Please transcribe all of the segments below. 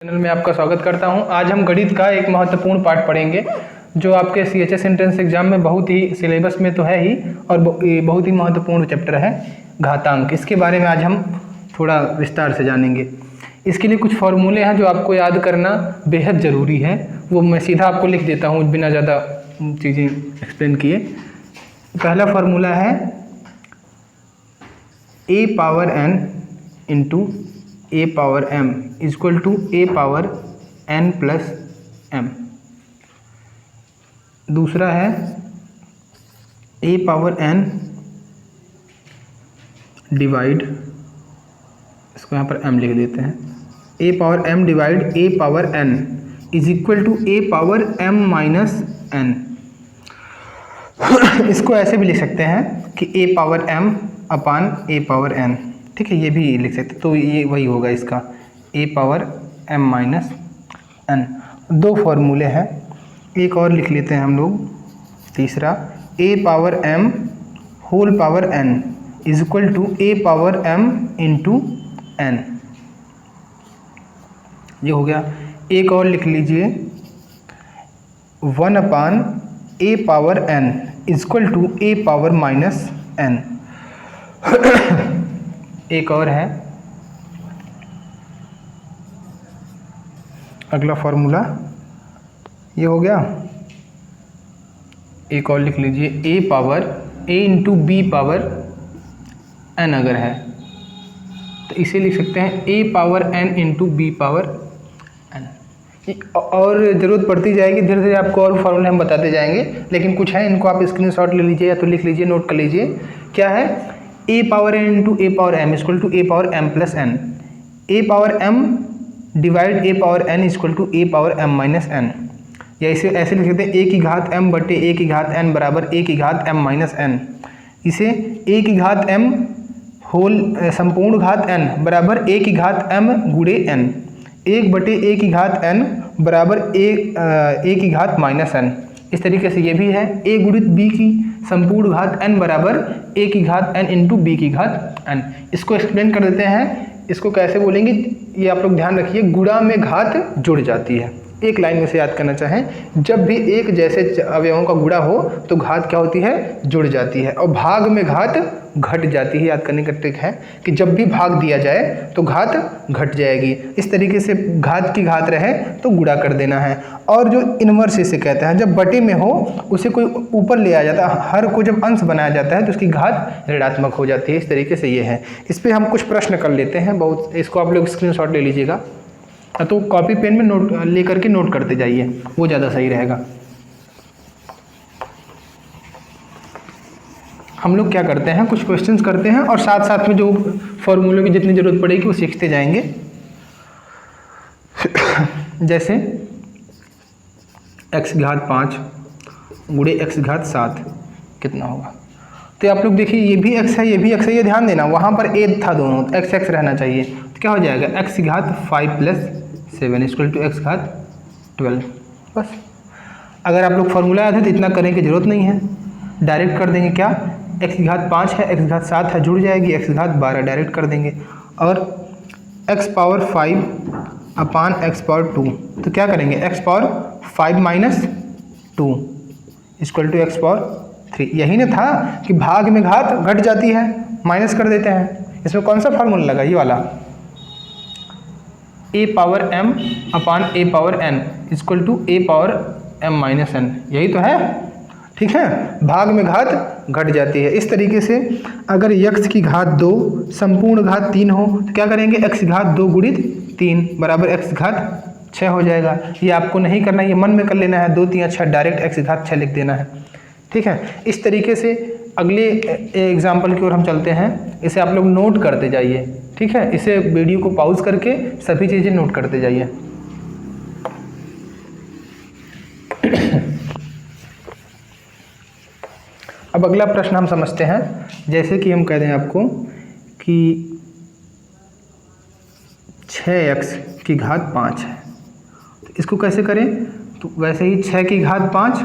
Channel में आपका स्वागत करता हूं। आज हम गणित का एक महत्वपूर्ण पाठ पढ़ेंगे जो आपके CHS एंट्रेंस एग्जाम में बहुत ही सिलेबस में तो है ही और बहुत ही महत्वपूर्ण चैप्टर है घातांक। इसके बारे में आज हम थोड़ा विस्तार से जानेंगे। इसके लिए कुछ फॉर्मूले हैं जो आपको याद करना बेहद ज़रूरी है, वो मैं सीधा आपको लिख देता हूँ बिना ज़्यादा चीज़ें एक्सप्लेन किए। पहला फार्मूला है a power n into a power m equal to a power n plus m। दूसरा है a पावर n डिवाइड, इसको यहाँ पर m लिख देते हैं, a power m divide a power n is equal to a power m minus n। इसको ऐसे भी लिख सकते हैं कि a power m upon a power n, ठीक है, ये भी लिख सकते हैं। तो ये वही होगा इसका a power m minus n। दो फॉर्मूले हैं, एक और लिख लेते हैं हम लोग। तीसरा a power m whole power n is equal to a power m into n। ये हो गया। एक और लिख लीजिए 1 upon a power n is equal to a power minus n। एक और है अगला फॉर्मूला, ये हो गया। एक और लिख लीजिए a power a into b power n अगर है तो इसे लिख सकते हैं a power n into b power n। और ज़रूरत पड़ती जाएगी, धीरे धीरे आपको और फॉर्मूले हम बताते जाएंगे, लेकिन कुछ है इनको आप स्क्रीनशॉट ले लीजिए या तो लिख लीजिए, नोट कर लीजिए। क्या है a power n into a power m equal to a power m plus n। a power m divide a power n equal to a power m minus n। या इसे ऐसे लिख सकते हैं a की घात m बटे a की घात n बराबर a की घात m माइनस n। इसे a की घात m होल संपूर्ण घात n बराबर a की घात m गुणे n, 1 बटे a की घात n बराबर a की घात माइनस n। इस तरीके से ये भी है a गुणित b की संपूर्ण घात n बराबर a की घात n इंटू बी की घात n। इसको एक्सप्लेन कर देते हैं, इसको कैसे बोलेंगे ये आप लोग ध्यान रखिए। गुणा में घात जुड़ जाती है, एक लाइन में से याद करना चाहें, जब भी एक जैसे अवयवों का गुणा हो तो घात क्या होती है, जुड़ जाती है, और भाग में घात घट जाती है। याद करने का ट्रिक है कि जब भी भाग दिया जाए तो घात घट जाएगी। इस तरीके से घात की घात रहे तो गुणा कर देना है। और जो इन्वर्स इसे कहते हैं, जब बटे में हो उसे कोई ऊपर ले आ जाता है, हर को जब अंश बनाया जाता है तो उसकी घात ऋणात्मक हो जाती है। इस तरीके से ये है। इस पर हम कुछ प्रश्न कर लेते हैं, बहुत, इसको आप लोग स्क्रीनशॉट ले लीजिएगा, तो कॉपी पेन में नोट लेकर के नोट करते जाइए, वो ज़्यादा सही रहेगा। हम लोग क्या करते हैं, कुछ क्वेश्चंस करते हैं और साथ साथ में जो फॉर्मूलों की जितनी ज़रूरत पड़ेगी वो सीखते जाएंगे। जैसे x घात 5 गुणे x घात 7 कितना होगा। तो आप लोग देखिए ये भी x है, ये भी x है, ये ध्यान देना, वहाँ पर a था दोनों, तो x रहना चाहिए। तो क्या हो जाएगा, x घात 5 प्लस 7 इक्वल टू x घात 12। बस, अगर आप लोग फॉर्मूला याद है तो इतना करने की जरूरत नहीं है, डायरेक्ट कर देंगे। क्या, x घात 5 है, x घात 7 है, जुड़ जाएगी, x घात 12 डायरेक्ट कर देंगे, और x power 5 upon x power 2, तो क्या करेंगे, x power 5 minus 2 equal to x power 3। यही ना था कि भाग में घात घट जाती है, माइनस कर देते हैं। इसमें कौन सा फार्मूला लगा, ये वाला, a power m upon a power n equal to a power m minus n, यही तो है, ठीक है। भाग में घात घट जाती है। इस तरीके से अगर x की घात 2 संपूर्ण घात 3 हो तो क्या करेंगे, x घात 2 गुणित 3 बराबर x घात 6 हो जाएगा। ये आपको नहीं करना, ये मन में कर लेना है, 2 3 6 डायरेक्ट x घात 6 लिख देना है, ठीक है। इस तरीके से अगले एग्जाम्पल की ओर हम चलते हैं, इसे आप लोग नोट करते जाइए, ठीक है। इसे वीडियो को पॉज करके सभी चीज़ें नोट करते जाइए। अब अगला प्रश्न हम समझते हैं। जैसे कि हम कह दें आपको कि 6x की घात 5 है, तो इसको कैसे करें, तो वैसे ही 6 की घात 5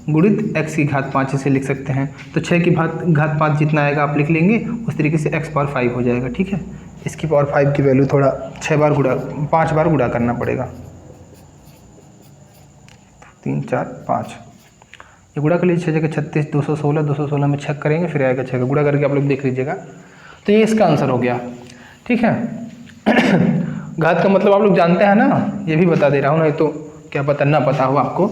गुणित x की घात 5 इसे लिख सकते हैं। तो 6 की घात 5 जितना आएगा आप लिख लेंगे, उस तरीके से x पावर 5 हो जाएगा, ठीक है। इसकी पावर 5 की वैल्यू थोड़ा 5 बार गुणा करना पड़ेगा। 3 4 5 ये गुणा कर लीजिए, 6 जगह 36, 216, 216 में 6 करेंगे फिर आएगा 6 का गुणा करके आप लोग देख लीजिएगा। तो ये इसका आंसर हो गया, ठीक है। घात का मतलब आप लोग जानते हैं ना, ये भी बता दे रहा हूँ, नहीं तो क्या पता ना पता हो आपको।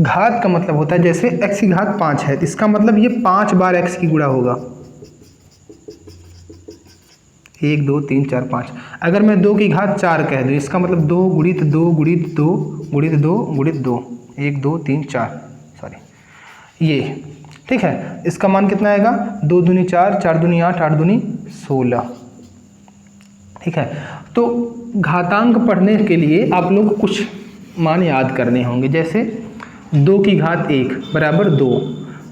घात का मतलब होता है जैसे x की घात 5 है, इसका मतलब ये 5 बार x की गुणा होगा। 1 2 3 4 5। अगर मैं 2 की घात 4 कह दूँ, इसका मतलब 2 गुणित 2 गुणित 2 गुणित 2 गुणित 2, 1 2 3 4, सॉरी ये, ठीक है। इसका मान कितना आएगा, 2 दूनी 4, 4 दूनी 8, 8 दूनी 16, ठीक है। तो घातांक पढ़ने के लिए आप लोग कुछ मान याद करने होंगे, जैसे 2 की घात 1 बराबर 2,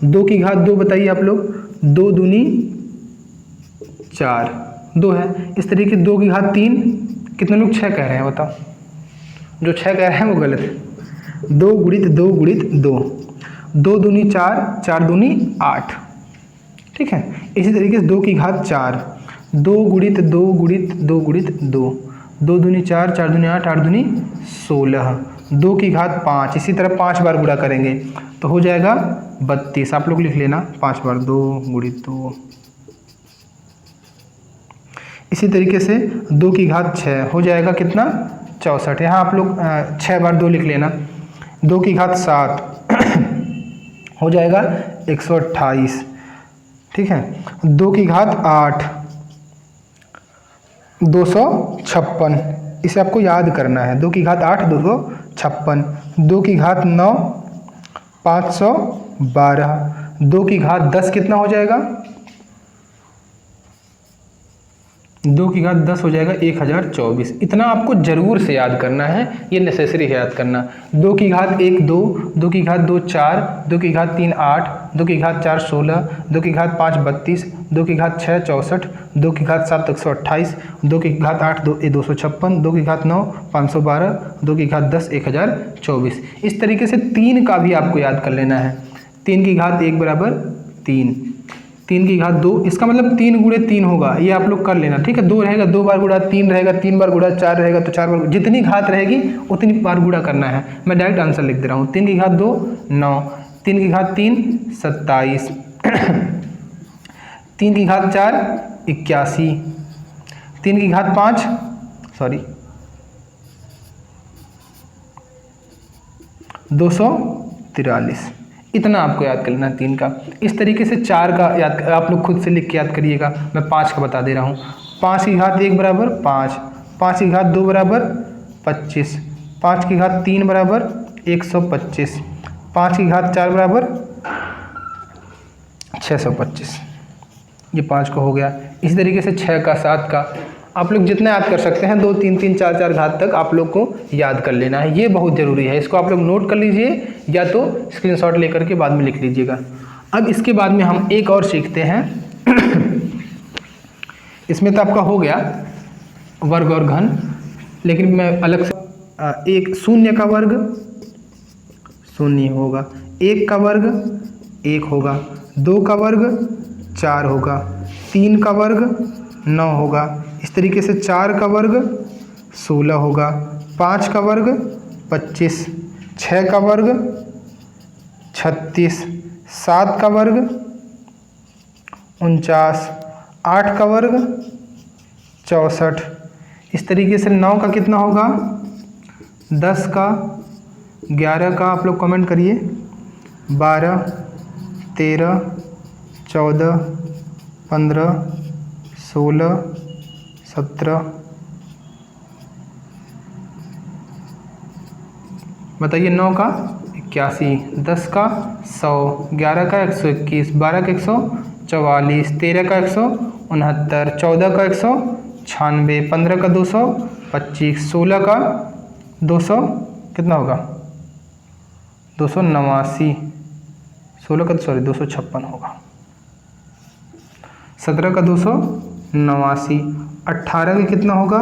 2 की घात 2 बताइए आप लोग, 2 दूनी 4, 2 है। इस तरीके 2 की घात 3, कितने लोग 6 कह रहे हैं बताओ, जो 6 कह रहे हैं वो गलत है। 2 गुणित 2 गुणित 2, 2 दूनी 4, 4 दूनी 8, ठीक है। इसी तरीके से 2 की घात 4, 2 गुणित 2 गुणित 2 गुणित 2, 2 दूनी 4, 4 दूनी 8, 8 दूनी 16, 2 की घात 5, इसी तरह 5 बार गुणा करेंगे तो हो जाएगा 32। आप लोग लिख लेना 5 बार, 2 गुणित 2। इसी तरीके से 2 की घात 6 हो जाएगा कितना, 64। यहाँ आप लोग 6 बार 2 लिख लेना। 2 की घात 7 हो जाएगा 128, ठीक है। 2 की घात 8 256, इसे आपको याद करना है। 2 की घात 8 256, 2 की घात 9 512, 2 की घात 10 कितना हो जाएगा, 2 की घात 10 हो जाएगा 1024। इतना आपको जरूर से याद करना है, ये नेसेसरी है याद करना। 2 की घात 1 2, 2 की घात 2 4, 2 की घात 3 8, 2 की घात 4 16, 2 की घात 5 32, 2 की घात 6 64, 2 की घात 7 128, 2 की घात 8 256, 2 की घात 9 512, 2 की घात 10 1024। इस तरीके से 3 का भी आपको याद कर लेना है। 3 की घात 1 बराबर 3, 3 की घात 2, इसका मतलब 3 गुणे 3 होगा, ये आप लोग कर लेना, ठीक है। 2 रहेगा 2 बार गुणा, 3 रहेगा 3 बार गुणा, 4 रहेगा तो 4 बार, जितनी घात रहेगी उतनी बार गुणा करना है। मैं डायरेक्ट आंसर लिख दे रहा हूँ। 3 की घात 2 9, 3 की घात 3 27, 3 की घात 4 81, 3 की घात 5 243। इतना आपको याद कर लेना 3 का। इस तरीके से 4 का याद आप लोग खुद से लिख के याद करिएगा। मैं 5 का बता दे रहा हूँ। 5 की घात 1 बराबर 5, 5 की घात 2 बराबर 25, 5 की घात 3 बराबर 125, 5 की घात 4 बराबर 625। ये 5 का हो गया। इसी तरीके से 6 का 7 का आप लोग जितना याद कर सकते हैं, 2 3 3 4 4 घात तक आप लोग को याद कर लेना है। ये बहुत ज़रूरी है, इसको आप लोग नोट कर लीजिए या तो स्क्रीनशॉट लेकर के बाद में लिख लीजिएगा। अब इसके बाद में हम एक और सीखते हैं। इसमें तो आपका हो गया वर्ग और घन, लेकिन मैं अलग से एक शून्य का वर्ग शून्य होगा, 1 का वर्ग 1 होगा, 2 का वर्ग 4 होगा, 3 का वर्ग 9 होगा। इस तरीके से 4 का वर्ग 16 होगा, 5 का वर्ग 25, 6 का वर्ग 36, 7 का वर्ग 49, 8 का वर्ग 64। इस तरीके से 9 का कितना होगा, 10 का, 11 का आप लोग कमेंट करिए, 12 13 14 15 16 17, बताइए। 9 का 81, 10 का 100, 11 का 121, 12 का 144, 13 का 169, 14 का 196, 15 का 225, 16 का 200 कितना होगा, 289, 16 का 256 होगा, 17 का 289, 18 का कितना होगा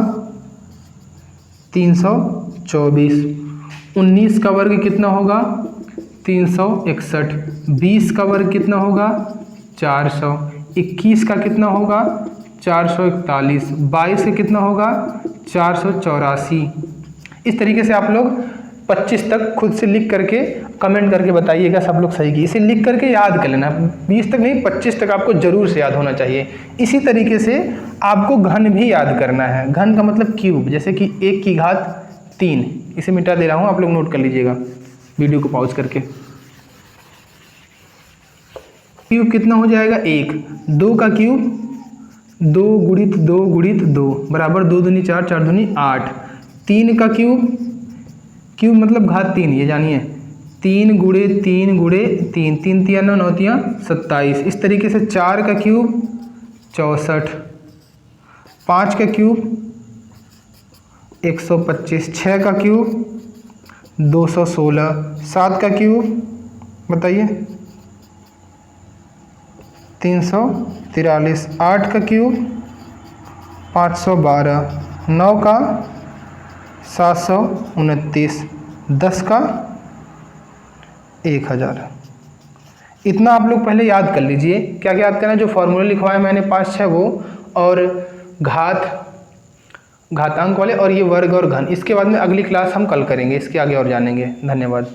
324, 19 का वर्ग कितना होगा 361, 20 का वर्ग कितना होगा 400, 21 का कितना होगा 441, 22 से कितना होगा 484। इस तरीके से आप लोग 25 तक खुद से लिख करके कमेंट करके बताइएगा सब लोग सही की। इसे लिख करके याद कर लेना, 20 तक नहीं 25 तक आपको जरूर से याद होना चाहिए। इसी तरीके से आपको घन भी याद करना है। घन का मतलब क्यूब, जैसे कि 1 की घात 3, इसे मिटा दे रहा हूँ, आप लोग नोट कर लीजिएगा वीडियो को पॉज करके। क्यूब कितना हो जाएगा 1, 2 का क्यूब 2 गुणित 2 गुणित 2 बराबर 2 दूनी 4, 4 दूनी 8। 3 का क्यूब, क्यूब मतलब घात 3, ये जानिए, 3 गुणे 3 गुणे 3, 3 तिया 9, 9 तिया 27। इस तरीके से 4 का क्यूब 64, 5 का क्यूब 125, 6 का क्यूब 216, 7 का क्यूब बताइए 343, 8 का क्यूब 512, 9 का 729, 10 का 1000। इतना आप लोग पहले याद कर लीजिए। क्या क्या याद करना है? जो फॉर्मूले लिखवाए मैंने 5-6 वो, और घातांक वाले, और ये वर्ग और घन। इसके बाद में अगली क्लास हम कल करेंगे, इसके आगे और जानेंगे। धन्यवाद।